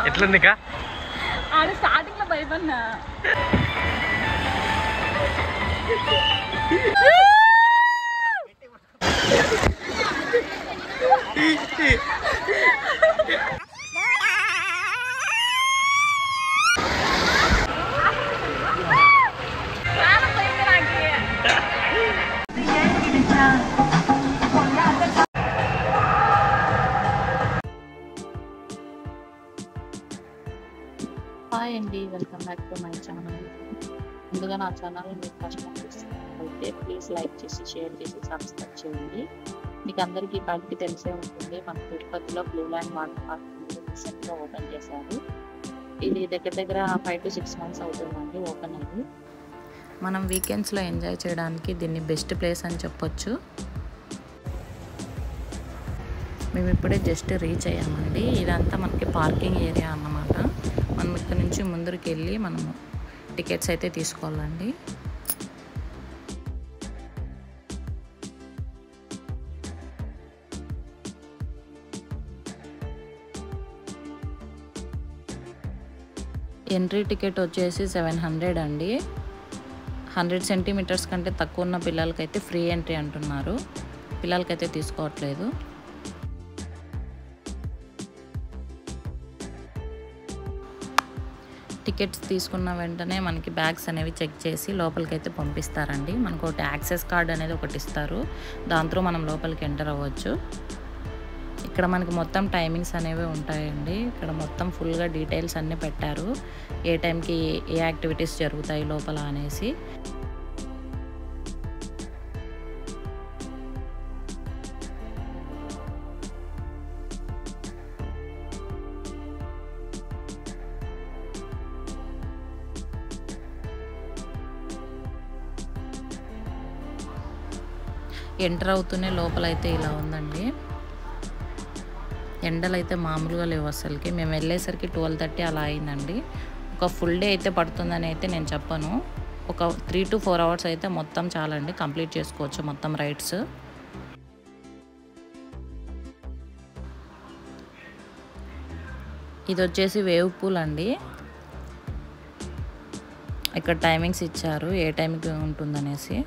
ఎట్లుంది కా ఆడ స్టార్టింగ్ లో భయపడినా హాయ్ అండి, welcome back to my channel. ముందుగా నా ఛానల్ మీరు ఫస్ట్ టైం చూస్తున్నట్లయితే ప్లీజ్ లైక్ చేసి షేర్ చేసి సబ్స్క్రైబ్ చేయండి. మీకు అందరికీ పాటికి తెలిసే ఉంటుంది, మన తిరుపతిలో బ్లూ ల్యాండ్ వాటర్ పార్క్ రీసెంట్గా ఓపెన్ చేశారు. ఇది దగ్గర దగ్గర 5 to 6 months అవుతుందండి ఓపెన్ అయ్యి. మనం వీకెండ్స్లో ఎంజాయ్ చేయడానికి దీన్ని బెస్ట్ ప్లేస్ అని చెప్పొచ్చు. మేము ఇప్పుడే జస్ట్ రీచ్ అయ్యామండి. ఇదంతా మనకి పార్కింగ్ ఏరియా అన్నమాట. మనం ఇక్కడ నుంచి ముందరికి వెళ్ళి మనము టికెట్స్ అయితే తీసుకోవాలండి. ఎంట్రీ టికెట్ వచ్చేసి 700 అండి. 100 centimeters కంటే తక్కువ ఉన్న పిల్లలకైతే ఫ్రీ ఎంట్రీ అంటున్నారు, పిల్లలకైతే తీసుకోవట్లేదు. టికెట్స్ తీసుకున్న వెంటనే మనకి బ్యాగ్స్ అనేవి చెక్ చేసి లోపలికైతే పంపిస్తారండి. మనకు ఒకటి యాక్సెస్ కార్డ్ అనేది ఒకటి ఇస్తారు, దాంతో మనం లోపలికి ఎంటర్ అవ్వచ్చు. ఇక్కడ మనకి మొత్తం టైమింగ్స్ అనేవి ఉంటాయండి. ఇక్కడ మొత్తం ఫుల్గా డీటెయిల్స్ అన్నీ పెట్టారు, ఏ టైంకి ఏ యాక్టివిటీస్ జరుగుతాయి లోపల అనేసి. ఎంటర్ అవుతూనే లోపలైతే ఇలా ఉందండి. ఎండలు అయితే మామూలుగా లేవు అసలుకి. మేము వెళ్ళేసరికి 12:30 అలా అయిందండి. ఒక ఫుల్ డే అయితే పడుతుందని అయితే నేను చెప్పను, ఒక 3 to 4 hours అయితే మొత్తం చాలండి, కంప్లీట్ చేసుకోవచ్చు మొత్తం రైడ్స్. ఇది వచ్చేసి వేవ్ పూల్ అండి. ఇక్కడ టైమింగ్స్ ఇచ్చారు, ఏ టైంకి ఉంటుందనేసి.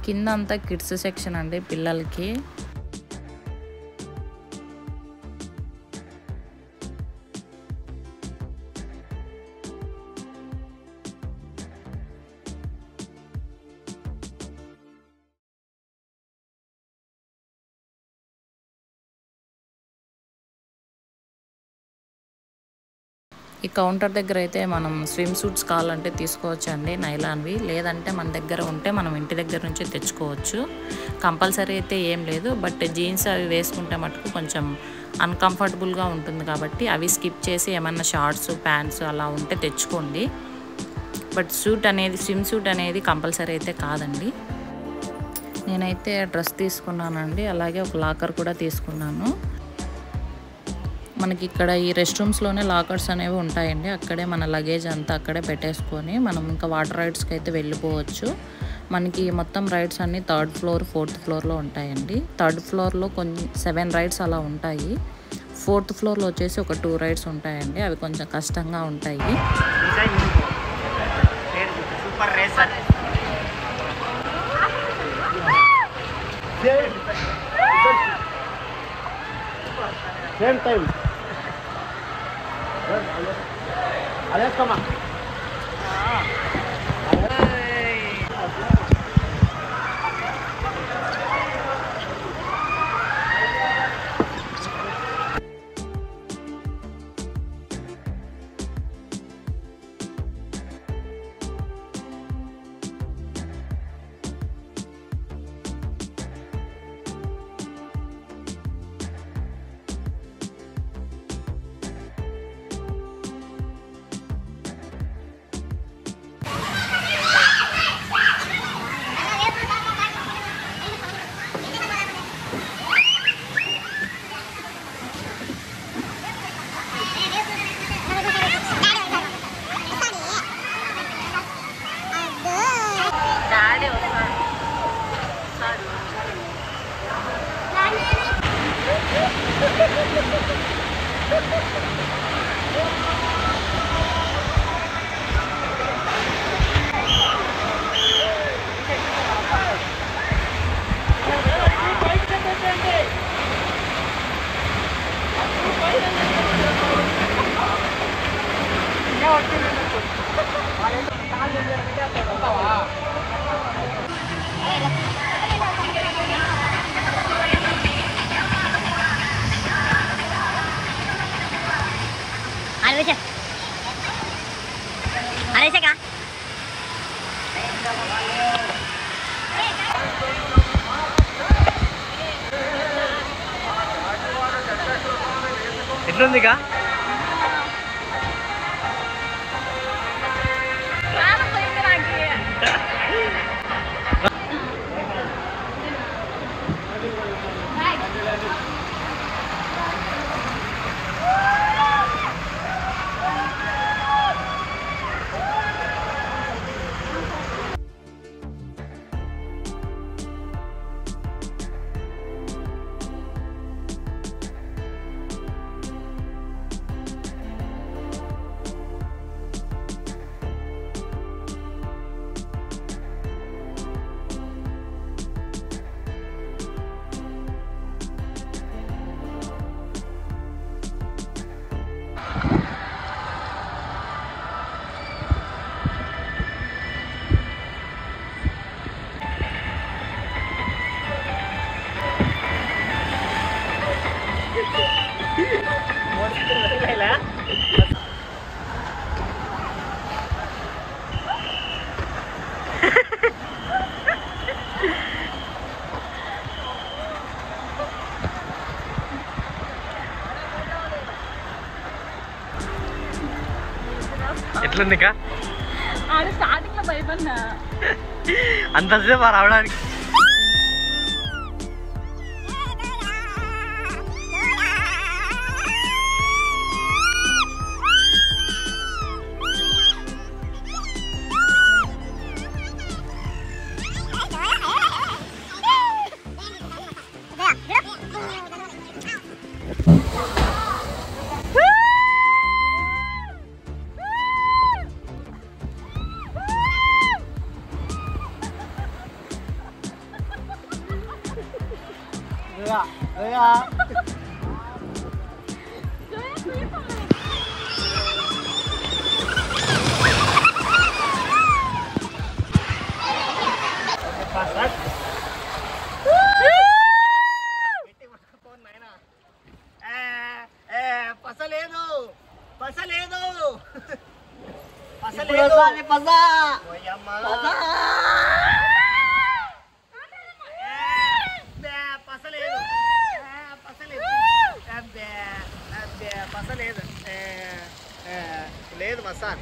కింద అంతా కిడ్స్ సెక్షన్ అండి పిల్లలకి. ఈ కౌంటర్ దగ్గర అయితే మనం స్విమ్ సూట్స్ కావాలంటే తీసుకోవచ్చు అండి, నైలాన్వి. లేదంటే మన దగ్గర ఉంటే మనం ఇంటి దగ్గర నుంచి తెచ్చుకోవచ్చు. కంపల్సరీ అయితే ఏం లేదు, బట్ జీన్స్ అవి వేసుకుంటే మటుకు కొంచెం అన్కంఫర్టబుల్గా ఉంటుంది కాబట్టి అవి స్కిప్ చేసి ఏమన్నా షార్ట్స్ ప్యాంట్స్ అలా ఉంటే తెచ్చుకోండి. బట్ స్విమ్ సూట్ అనేది కంపల్సరీ అయితే కాదండి. నేనైతే డ్రెస్ తీసుకున్నానండి, అలాగే ఒక లాకర్ కూడా తీసుకున్నాను. మనకి ఇక్కడ ఈ రెస్ట్ రూమ్స్లోనే లాకర్స్ అనేవి ఉంటాయండి. అక్కడే మన లగేజ్ అంతా అక్కడే పెట్టేసుకొని మనం ఇంకా వాటర్ రైడ్స్కి అయితే వెళ్ళిపోవచ్చు. మనకి మొత్తం రైడ్స్ అన్నీ 3rd floor 4th floorలో ఉంటాయండి. 3rd floorలో కొన్ని 7 రైడ్స్ అలా ఉంటాయి. 4th floorలో వచ్చేసి ఒక 2 రైడ్స్ ఉంటాయండి, అవి కొంచెం కష్టంగా ఉంటాయి. సేమ్ టైం అదేస్తామా ఎట్లుందిగా ఎట్లుందిగా స్టార్టింగ్ లో భయపడినా అంతసేపు రావడానికి లేదు మసాన్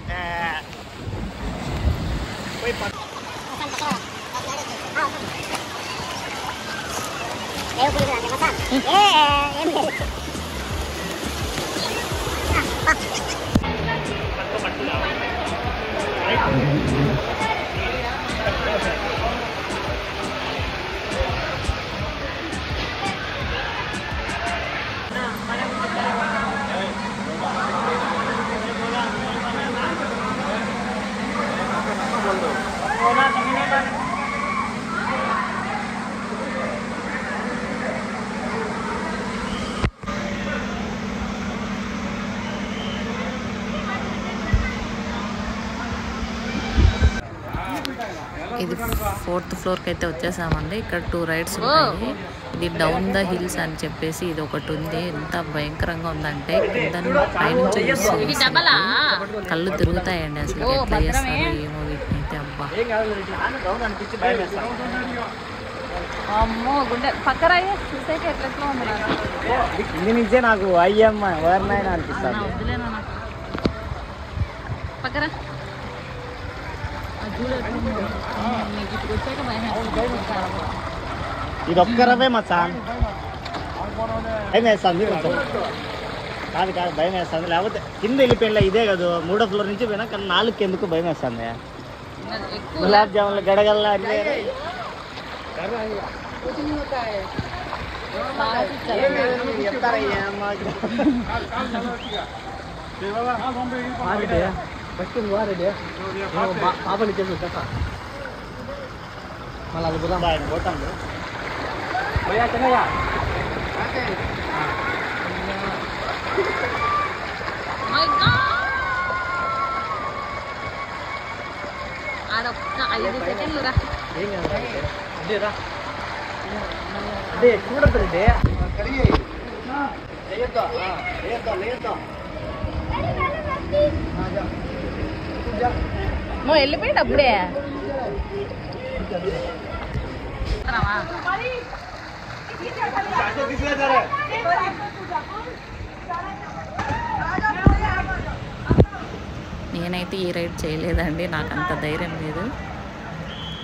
ఇది 4th ఫ్లోర్కి అయితే వచ్చేసామండి. ఇక్కడ 2 రైడ్స్ ఉంటాయి. ఇది డౌన్ ద హిల్స్ అని చెప్పేసి ఇది ఒకటి ఉంది. ఎంత భయంకరంగా ఉందంటే కింద పైనుంచి కళ్ళు తిరుగుతాయండి. అసలు ఎట్లా చేస్తారు ఏమో వీటిని అయితే. అబ్బా అమ్మో గుండె పక్కన చూసాక ఎట్లా ఉంది కింది నుంచే నాకు అయ్యమ్మ ఎవరినైనా అనిపిస్తాను. వద్దులేనా పక్కన ఇది ఒక్కరవే మా సాన్ భయం వేస్తుంది. కొంచెం కాదు కాదు భయం వేస్తుంది. లేకపోతే కింద వెళ్ళిపోయినా ఇదే కదా 3వ ఫ్లోర్ నుంచి పోయినా కానీ 4కి ఎందుకు భయం వేస్తుంది. గులాబ్ జాములు గడగల్లా పాపని చేసి మళ్ళీ అది పోదాం ఆయన పోతాను భయ్యా చిన్నయ్యా ఆడొక్క 5 సెకండ్లు రా అదేరా అదే చూడద్దు నువ్వు వెళ్ళిపోయింది అప్పుడే నేనైతే ఈ రైడ్ చేయలేదండి, నాకు అంత ధైర్యం లేదు.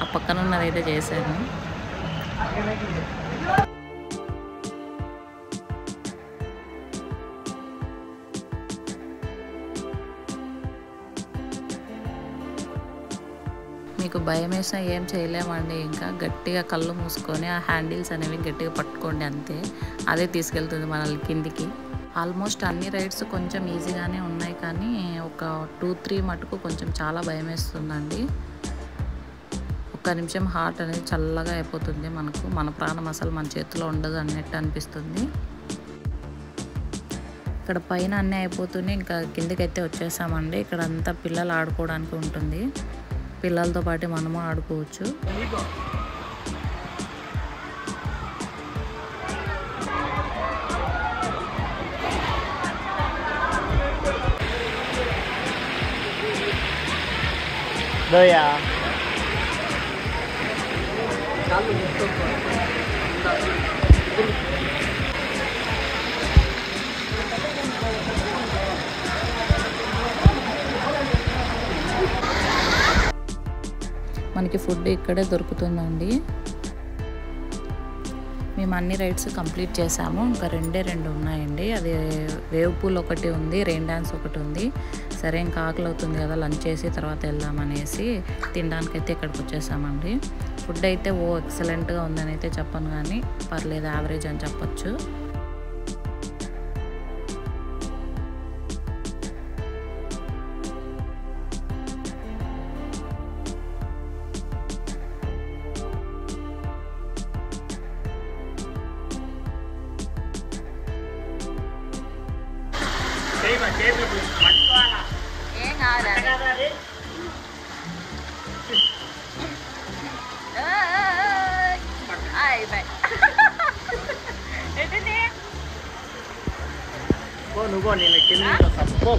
ఆ పక్కన ఉన్నదైతే చేశాను. మీకు భయం వేసినా ఏం చేయలేమండి. ఇంకా గట్టిగా కళ్ళు మూసుకొని ఆ హ్యాండిల్స్ అనేవి గట్టిగా పట్టుకోండి, అంతే. అదే తీసుకెళ్తుంది మనల్ని కిందికి. ఆల్మోస్ట్ అన్ని రైడ్స్ కొంచెం ఈజీగానే ఉన్నాయి, కానీ ఒక 2-3 మటుకు కొంచెం చాలా భయం వేస్తుందండి. ఒక్క నిమిషం హార్ట్ అనేది చల్లగా అయిపోతుంది మనకు, మన ప్రాణం అసలు మన చేతిలో ఉండదు అన్నట్టు అనిపిస్తుంది. ఇక్కడ పైన అన్నీ అయిపోతూనే ఇంకా కిందికైతే వచ్చేసామండి. ఇక్కడ అంతా పిల్లలు ఆడుకోవడానికి ఉంటుంది, పిల్లలతో పాటు మనము ఆడుకోవచ్చు. మనకి ఫుడ్ ఇక్కడే దొరుకుతుందండి. మేము అన్ని రైడ్స్ కంప్లీట్ చేసాము, ఇంకా 2 ఉన్నాయండి. అది వేవ్ పూల్ ఒకటి ఉంది, రెయిన్ డ్యాన్స్ ఒకటి ఉంది. సరే ఇంకా ఆకలి అవుతుంది కదా, లంచ్ చేసి తర్వాత వెళ్దామనేసి తినడానికైతే ఇక్కడికి వచ్చేసామండి. ఫుడ్ అయితే ఎక్సలెంట్గా ఉందని అయితే చెప్పను, కానీ పర్లేదు, యావరేజ్ అని చెప్పచ్చు. ఏం కావాలి నువ్వు నేను కింద పో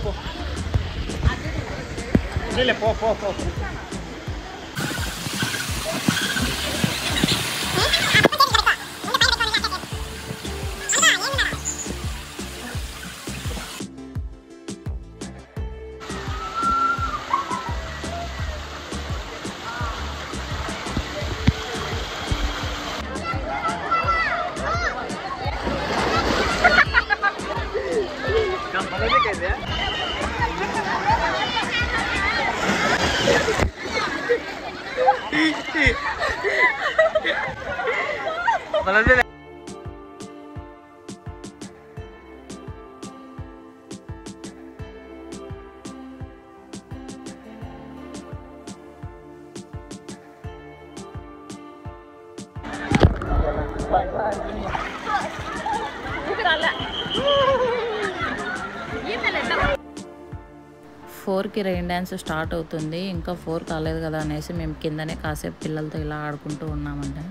ఫోర్కి రెయిన్ డ్యాన్స్ స్టార్ట్ అవుతుంది. ఇంకా 4 కాలేదు కదా అనేసి మేము కిందనే కాసేపు పిల్లలతో ఇలా ఆడుకుంటూ ఉన్నామండి.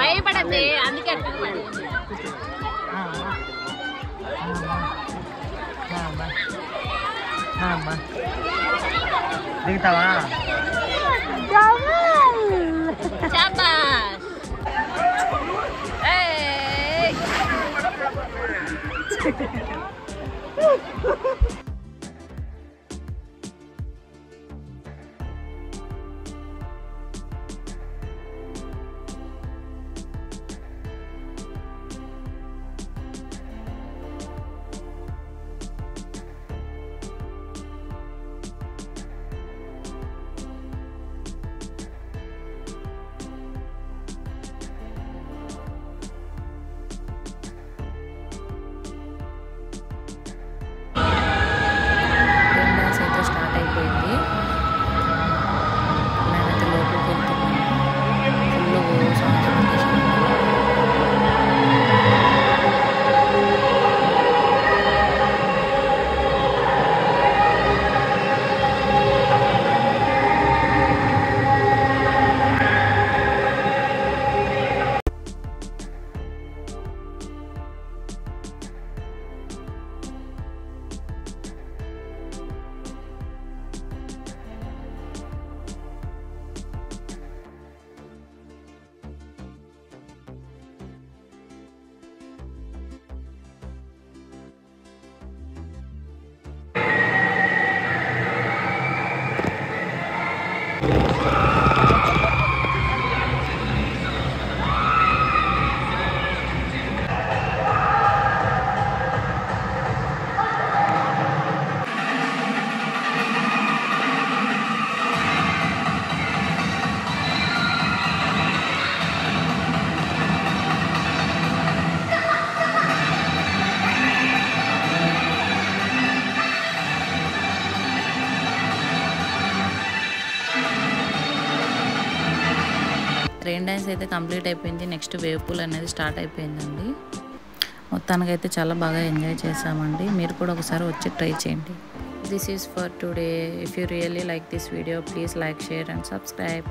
భయపడద్దే, అందుకే దిగుతావా? రెయిన్ డ్యాన్స్ అయితే కంప్లీట్ అయిపోయింది. నెక్స్ట్ వేవ్ పూల్ అనేది స్టార్ట్ అయిపోయిందండి. మొత్తానికైతే చాలా బాగా ఎంజాయ్ చేసామండి. మీరు కూడా ఒకసారి వచ్చి ట్రై చేయండి. This is for today. If you really like this video, please like, share and subscribe.